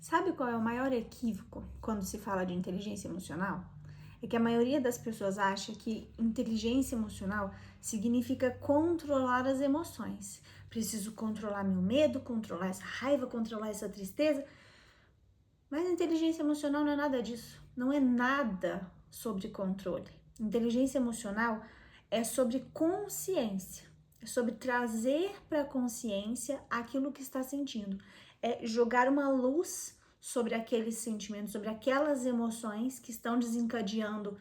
Sabe qual é o maior equívoco quando se fala de inteligência emocional? É que a maioria das pessoas acha que inteligência emocional significa controlar as emoções. Preciso controlar meu medo, controlar essa raiva, controlar essa tristeza. Mas inteligência emocional não é nada disso. Não é nada sobre controle. Inteligência emocional é sobre consciência. É sobre trazer para a consciência aquilo que está sentindo. É jogar uma luz sobre aqueles sentimentos, sobre aquelas emoções que estão desencadeando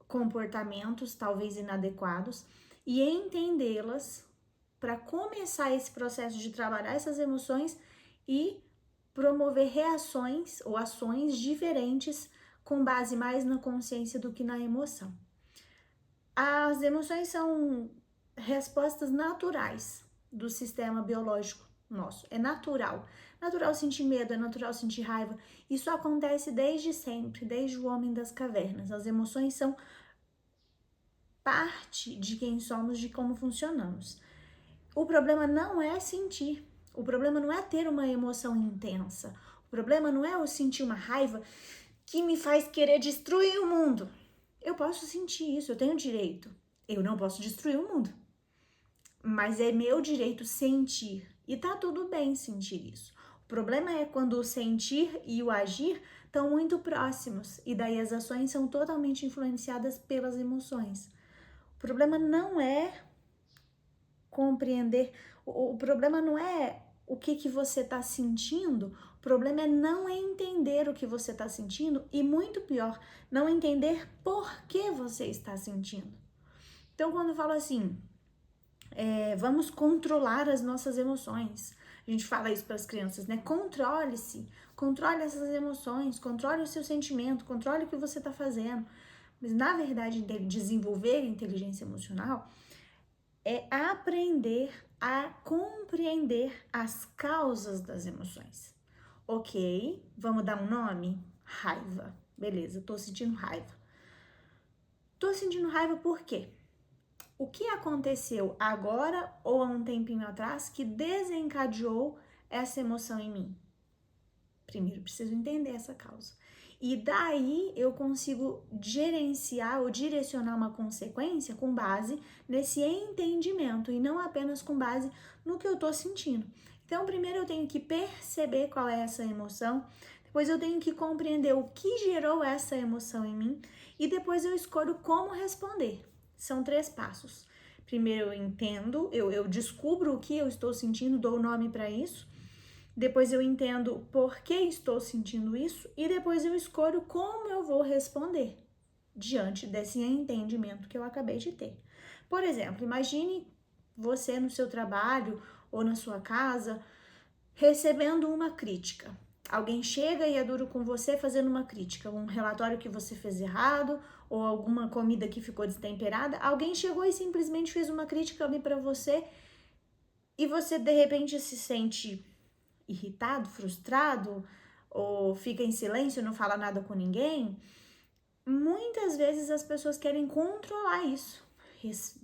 comportamentos talvez inadequados e entendê-las para começar esse processo de trabalhar essas emoções e promover reações ou ações diferentes com base mais na consciência do que na emoção. As emoções são respostas naturais do sistema biológico nosso. É natural. Natural sentir medo, é natural sentir raiva. Isso acontece desde sempre, desde o homem das cavernas. As emoções são parte de quem somos, de como funcionamos. O problema não é sentir. O problema não é ter uma emoção intensa. O problema não é eu sentir uma raiva que me faz querer destruir o mundo. Eu posso sentir isso, eu tenho direito. Eu não posso destruir o mundo. Mas é meu direito sentir. E tá tudo bem sentir isso. O problema é quando o sentir e o agir estão muito próximos. E daí as ações são totalmente influenciadas pelas emoções. O problema não é compreender, o problema não é o que você está sentindo, o problema é não entender o que você está sentindo e, muito pior, não entender por que você está sentindo. Então, quando eu falo assim, vamos controlar as nossas emoções, a gente fala isso para as crianças, né? Controle-se, controle essas emoções, controle o seu sentimento, controle o que você está fazendo. Mas, na verdade, desenvolver inteligência emocional é aprender a compreender as causas das emoções. Ok, vamos dar um nome? Raiva. Beleza, tô sentindo raiva. Tô sentindo raiva por quê? O que aconteceu agora ou há um tempinho atrás que desencadeou essa emoção em mim? Primeiro, preciso entender essa causa. E daí eu consigo gerenciar ou direcionar uma consequência com base nesse entendimento e não apenas com base no que eu tô sentindo. Então, primeiro eu tenho que perceber qual é essa emoção, depois eu tenho que compreender o que gerou essa emoção em mim e depois eu escolho como responder. São 3 passos. Primeiro eu entendo, eu descubro o que eu estou sentindo, dou nome para isso. Depois eu entendo por que estou sentindo isso e depois eu escolho como eu vou responder diante desse entendimento que eu acabei de ter. Por exemplo, imagine você no seu trabalho ou na sua casa recebendo uma crítica. Alguém chega e é duro com você fazendo uma crítica, um relatório que você fez errado ou alguma comida que ficou destemperada. Alguém chegou e simplesmente fez uma crítica ali para você e você de repente se sente irritado, frustrado, ou fica em silêncio, não fala nada com ninguém, muitas vezes as pessoas querem controlar isso.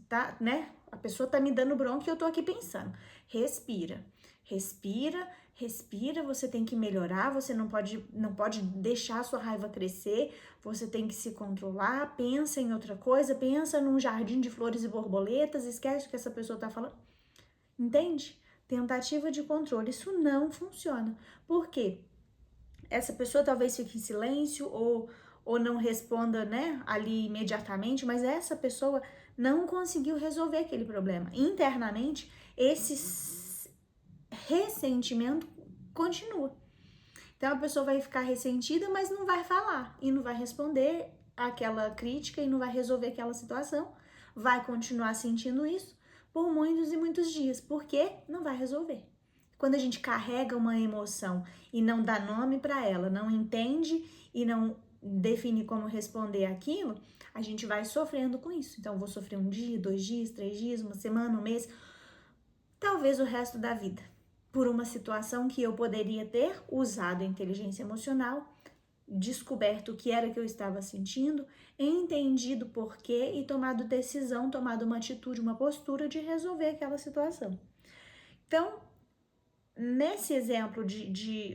Tá, né? A pessoa tá me dando bronca e eu tô aqui pensando. Respira. Respira, respira, você tem que melhorar, você não pode deixar a sua raiva crescer, você tem que se controlar, pensa em outra coisa, pensa num jardim de flores e borboletas, esquece o que essa pessoa tá falando. Entende? Tentativa de controle, isso não funciona. Por quê? Essa pessoa talvez fique em silêncio ou não responda, né, ali imediatamente, mas essa pessoa não conseguiu resolver aquele problema. Internamente, esse ressentimento continua. Então a pessoa vai ficar ressentida, mas não vai falar e não vai responder aquela crítica e não vai resolver aquela situação, vai continuar sentindo isso por muitos e muitos dias, porque não vai resolver. Quando a gente carrega uma emoção e não dá nome para ela, não entende e não define como responder aquilo, a gente vai sofrendo com isso. Então, eu vou sofrer 1 dia, 2 dias, 3 dias, uma semana, um mês, talvez o resto da vida, por uma situação que eu poderia ter usado a inteligência emocional, descoberto o que era que eu estava sentindo, entendido por quê e tomado decisão, tomado uma atitude, uma postura de resolver aquela situação. Então, nesse exemplo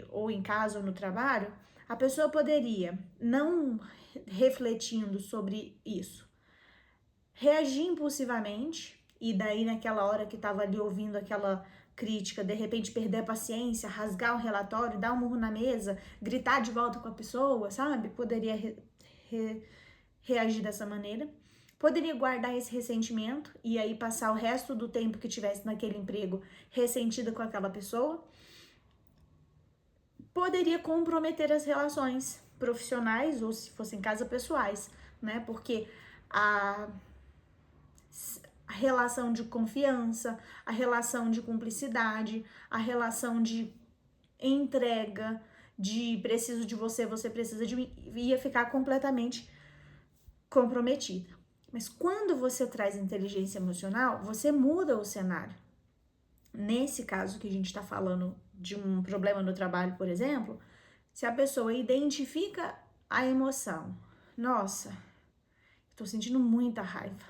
ou em casa ou no trabalho, a pessoa poderia, não refletindo sobre isso, reagir impulsivamente, e daí naquela hora que estava ali ouvindo aquela crítica, de repente perder a paciência, rasgar o relatório, dar um murro na mesa, gritar de volta com a pessoa, sabe? Poderia reagir dessa maneira. Poderia guardar esse ressentimento e aí passar o resto do tempo que tivesse naquele emprego ressentida com aquela pessoa. Poderia comprometer as relações profissionais ou, se fosse em casa, pessoais, né? Porque a relação de confiança, a relação de cumplicidade, a relação de entrega, de preciso de você, você precisa de mim, ia ficar completamente comprometida. Mas quando você traz inteligência emocional, você muda o cenário. Nesse caso que a gente está falando de um problema no trabalho, por exemplo, se a pessoa identifica a emoção, nossa, estou sentindo muita raiva,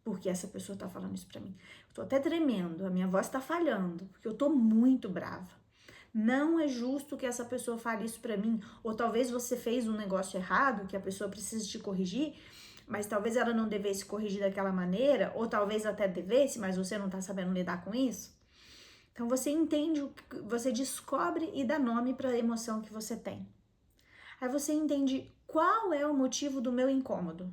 porque essa pessoa tá falando isso pra mim. Eu tô até tremendo, a minha voz tá falhando, porque eu tô muito brava. Não é justo que essa pessoa fale isso pra mim, ou talvez você fez um negócio errado, que a pessoa precisa te corrigir, mas talvez ela não devesse corrigir daquela maneira, ou talvez até devesse, mas você não tá sabendo lidar com isso. Então você entende, você descobre e dá nome para a emoção que você tem. Aí você entende qual é o motivo do meu incômodo.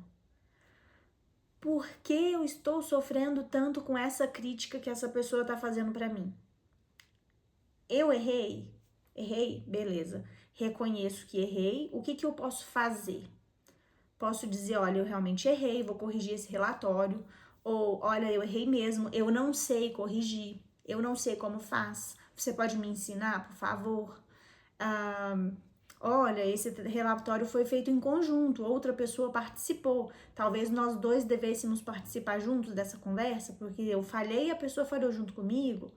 Por que eu estou sofrendo tanto com essa crítica que essa pessoa está fazendo para mim? Eu errei? Errei? Beleza. Reconheço que errei. O que eu posso fazer? Posso dizer, olha, eu realmente errei, vou corrigir esse relatório. Ou, olha, eu errei mesmo, eu não sei corrigir, eu não sei como faz. Você pode me ensinar, por favor? Olha, esse relatório foi feito em conjunto, outra pessoa participou. Talvez nós dois devêssemos participar juntos dessa conversa, porque eu falhei e a pessoa falhou junto comigo.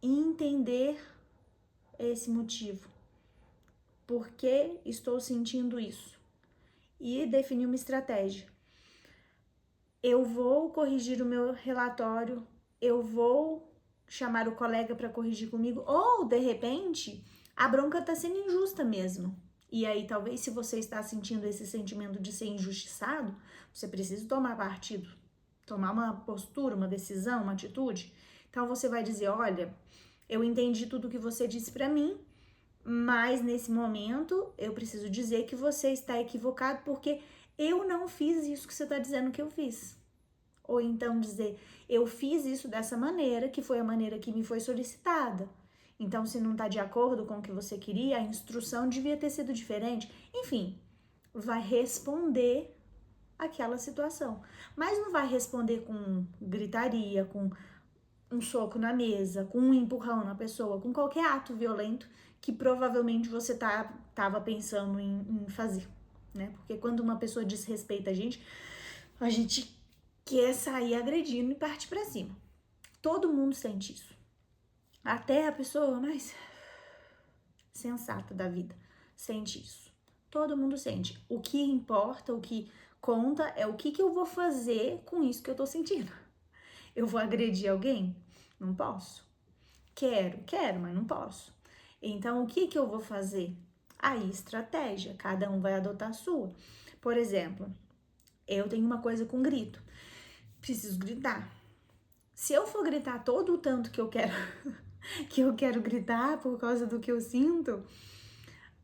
Entender esse motivo. Por que estou sentindo isso? E definir uma estratégia. Eu vou corrigir o meu relatório, eu vou chamar o colega para corrigir comigo, ou de repente a bronca tá sendo injusta mesmo. E aí, talvez, se você está sentindo esse sentimento de ser injustiçado, você precisa tomar partido, tomar uma postura, uma decisão, uma atitude. Então, você vai dizer, olha, eu entendi tudo que você disse para mim, mas nesse momento eu preciso dizer que você está equivocado porque eu não fiz isso que você está dizendo que eu fiz. Ou então dizer, eu fiz isso dessa maneira, que foi a maneira que me foi solicitada. Então, se não está de acordo com o que você queria, a instrução devia ter sido diferente. Enfim, vai responder aquela situação. Mas não vai responder com gritaria, com um soco na mesa, com um empurrão na pessoa, com qualquer ato violento que provavelmente você tava pensando em fazer, né? Porque quando uma pessoa desrespeita a gente quer sair agredindo e partir pra cima. Todo mundo sente isso. Até a pessoa mais sensata da vida sente isso. Todo mundo sente. O que importa, o que conta é o que eu vou fazer com isso que eu tô sentindo. Eu vou agredir alguém? Não posso. Quero, mas não posso. Então, o que eu vou fazer? Aí, estratégia. Cada um vai adotar a sua. Por exemplo, eu tenho uma coisa com grito. Preciso gritar. Se eu for gritar todo o tanto que eu quero, que eu quero gritar por causa do que eu sinto,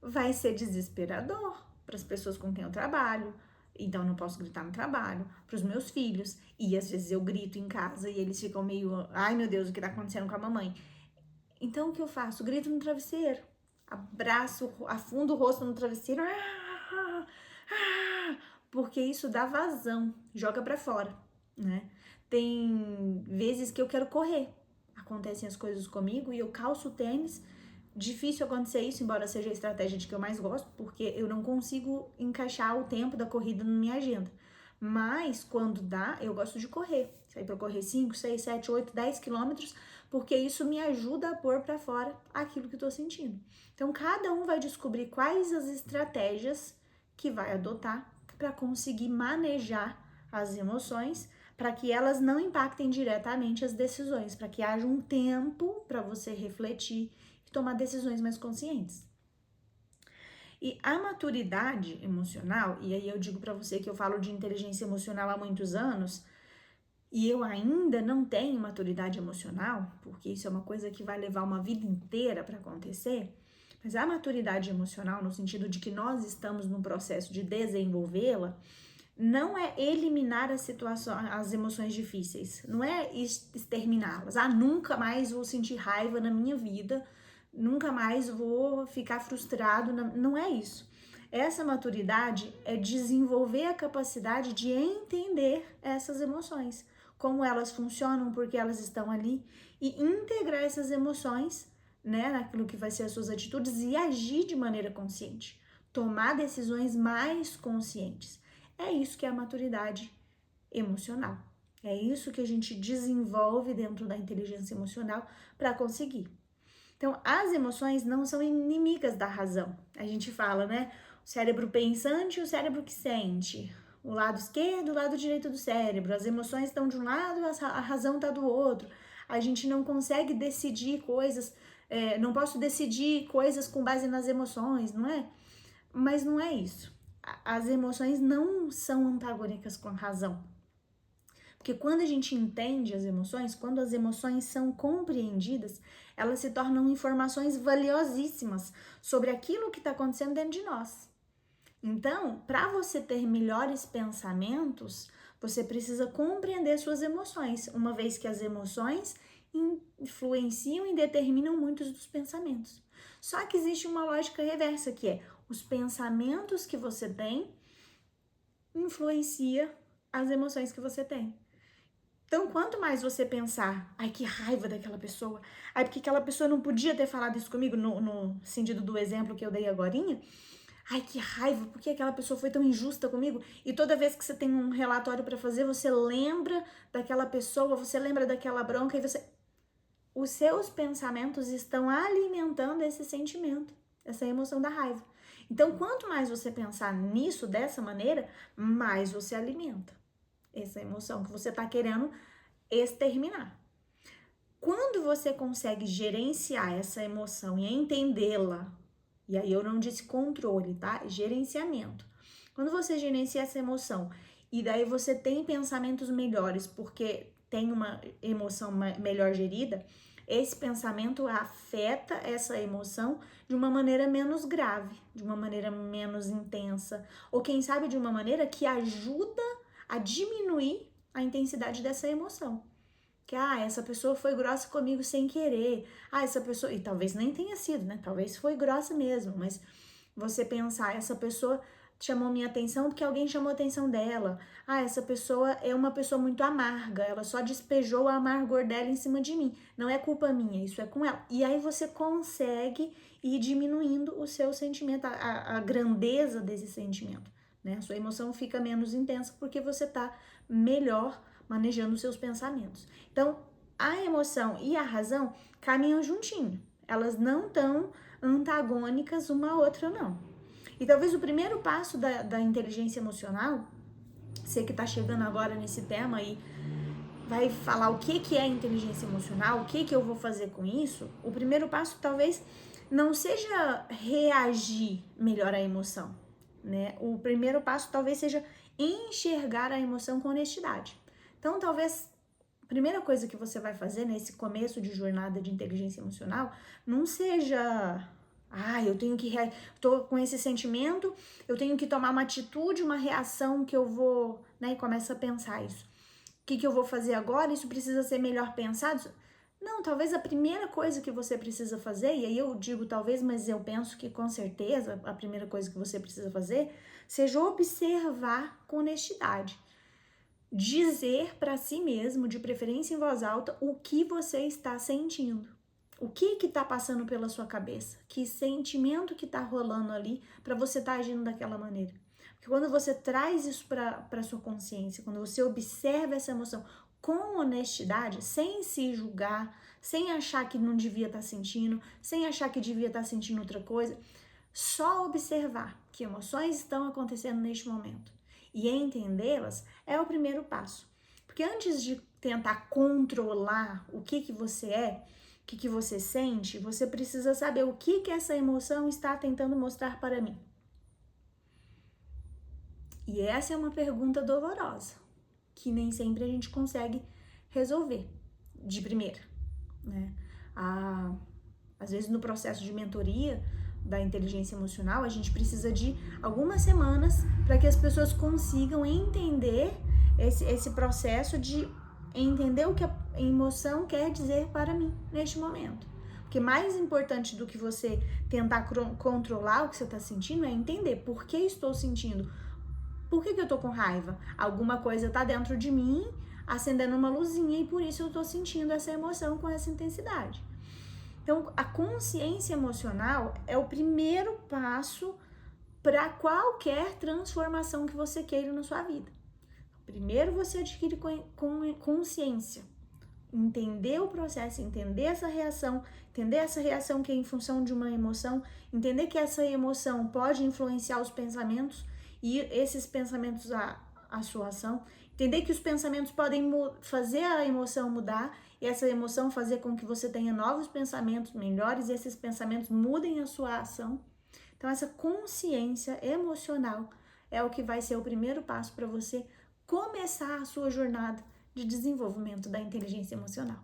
vai ser desesperador para as pessoas com quem eu trabalho. Então, não posso gritar no trabalho, para os meus filhos. E às vezes eu grito em casa e eles ficam meio, ai meu Deus, o que tá acontecendo com a mamãe? Então, o que eu faço? Grito no travesseiro, abraço, afundo o rosto no travesseiro, porque isso dá vazão, joga para fora, né? Tem vezes que eu quero correr, acontecem as coisas comigo e eu calço o tênis. Difícil acontecer isso, embora seja a estratégia de que eu mais gosto, porque eu não consigo encaixar o tempo da corrida na minha agenda. Mas, quando dá, eu gosto de correr. Sair para correr 5, 6, 7, 8, 10 quilômetros, porque isso me ajuda a pôr para fora aquilo que eu tô sentindo. Então, cada um vai descobrir quais as estratégias que vai adotar para conseguir manejar as emoções, para que elas não impactem diretamente as decisões, para que haja um tempo para você refletir e tomar decisões mais conscientes. E a maturidade emocional, e aí eu digo para você que eu falo de inteligência emocional há muitos anos, e eu ainda não tenho maturidade emocional, porque isso é uma coisa que vai levar uma vida inteira para acontecer, mas a maturidade emocional, no sentido de que nós estamos no processo de desenvolvê-la, não é eliminar as situações, as emoções difíceis, não é exterminá-las. Ah, nunca mais vou sentir raiva na minha vida, nunca mais vou ficar frustrado, não é isso. Essa maturidade é desenvolver a capacidade de entender essas emoções, como elas funcionam, porque elas estão ali, e integrar essas emoções, né, naquilo que vai ser as suas atitudes e agir de maneira consciente, tomar decisões mais conscientes. É isso que é a maturidade emocional. É isso que a gente desenvolve dentro da inteligência emocional para conseguir. Então, as emoções não são inimigas da razão. A gente fala, né? O cérebro pensante e o cérebro que sente. O lado esquerdo e o lado direito do cérebro. As emoções estão de um lado, a razão está do outro. A gente não consegue decidir coisas, não posso decidir coisas com base nas emoções, não é? Mas não é isso. As emoções não são antagônicas com a razão. Porque quando a gente entende as emoções, quando as emoções são compreendidas, elas se tornam informações valiosíssimas sobre aquilo que está acontecendo dentro de nós. Então, para você ter melhores pensamentos, você precisa compreender suas emoções, uma vez que as emoções influenciam e determinam muitos dos pensamentos. Só que existe uma lógica reversa, que é os pensamentos que você tem influencia as emoções que você tem. Então, quanto mais você pensar, ai, que raiva daquela pessoa, ai, porque aquela pessoa não podia ter falado isso comigo, no sentido do exemplo que eu dei agorinha, ai, que raiva, porque aquela pessoa foi tão injusta comigo, e toda vez que você tem um relatório para fazer, você lembra daquela pessoa, você lembra daquela bronca, e os seus pensamentos estão alimentando esse sentimento, essa emoção da raiva. Então, quanto mais você pensar nisso dessa maneira, mais você alimenta essa emoção que você está querendo exterminar. Quando você consegue gerenciar essa emoção e entendê-la, e aí eu não disse controle, tá? Gerenciamento. Quando você gerencia essa emoção e daí você tem pensamentos melhores porque tem uma emoção melhor gerida, esse pensamento afeta essa emoção de uma maneira menos grave, de uma maneira menos intensa, ou quem sabe de uma maneira que ajuda a diminuir a intensidade dessa emoção. Que, essa pessoa foi grossa comigo sem querer. Essa pessoa... E talvez nem tenha sido, né? Talvez foi grossa mesmo, mas você pensar, essa pessoa chamou minha atenção porque alguém chamou a atenção dela. Essa pessoa é uma pessoa muito amarga, ela só despejou o amargor dela em cima de mim. Não é culpa minha, isso é com ela. E aí você consegue ir diminuindo o seu sentimento, a grandeza desse sentimento, né? A sua emoção fica menos intensa porque você tá melhor manejando os seus pensamentos. Então, a emoção e a razão caminham juntinho. Elas não estão antagônicas uma à outra, não. E talvez o primeiro passo da inteligência emocional, você que está chegando agora nesse tema e vai falar o que é inteligência emocional, o que eu vou fazer com isso, o primeiro passo talvez não seja reagir melhor à emoção, né? O primeiro passo talvez seja enxergar a emoção com honestidade. Então, talvez a primeira coisa que você vai fazer nesse começo de jornada de inteligência emocional não seja, eu tenho que, tô com esse sentimento, eu tenho que tomar uma atitude, uma reação que eu vou, né, e começa a pensar isso. O que eu vou fazer agora? Isso precisa ser melhor pensado? Não, talvez a primeira coisa que você precisa fazer, e aí eu digo talvez, mas eu penso que com certeza a primeira coisa que você precisa fazer, seja observar com honestidade. Dizer para si mesmo, de preferência em voz alta, o que você está sentindo. O que está passando pela sua cabeça? Que sentimento que está rolando ali para você estar agindo daquela maneira? Porque quando você traz isso para sua consciência, quando você observa essa emoção com honestidade, sem se julgar, sem achar que não devia estar sentindo, sem achar que devia estar sentindo outra coisa, só observar que emoções estão acontecendo neste momento e entendê-las é o primeiro passo. Porque Porque antes de tentar controlar o que você é, o que você sente, você precisa saber o que essa emoção está tentando mostrar para mim. E essa é uma pergunta dolorosa, que nem sempre a gente consegue resolver de primeira, né? Às vezes no processo de mentoria da inteligência emocional, a gente precisa de algumas semanas para que as pessoas consigam entender esse processo de entender o que a emoção quer dizer para mim neste momento. Porque mais importante do que você tentar controlar o que você está sentindo é entender por que estou sentindo. Por que eu tô com raiva? Alguma coisa tá dentro de mim, acendendo uma luzinha, e por isso eu tô sentindo essa emoção com essa intensidade. Então, a consciência emocional é o primeiro passo para qualquer transformação que você queira na sua vida. Primeiro você adquire consciência, entender o processo, entender essa reação que é em função de uma emoção, entender que essa emoção pode influenciar os pensamentos e esses pensamentos a sua ação, entender que os pensamentos podem fazer a emoção mudar e essa emoção fazer com que você tenha novos pensamentos melhores e esses pensamentos mudem a sua ação. Então essa consciência emocional é o que vai ser o primeiro passo para você começar a sua jornada de desenvolvimento da inteligência emocional.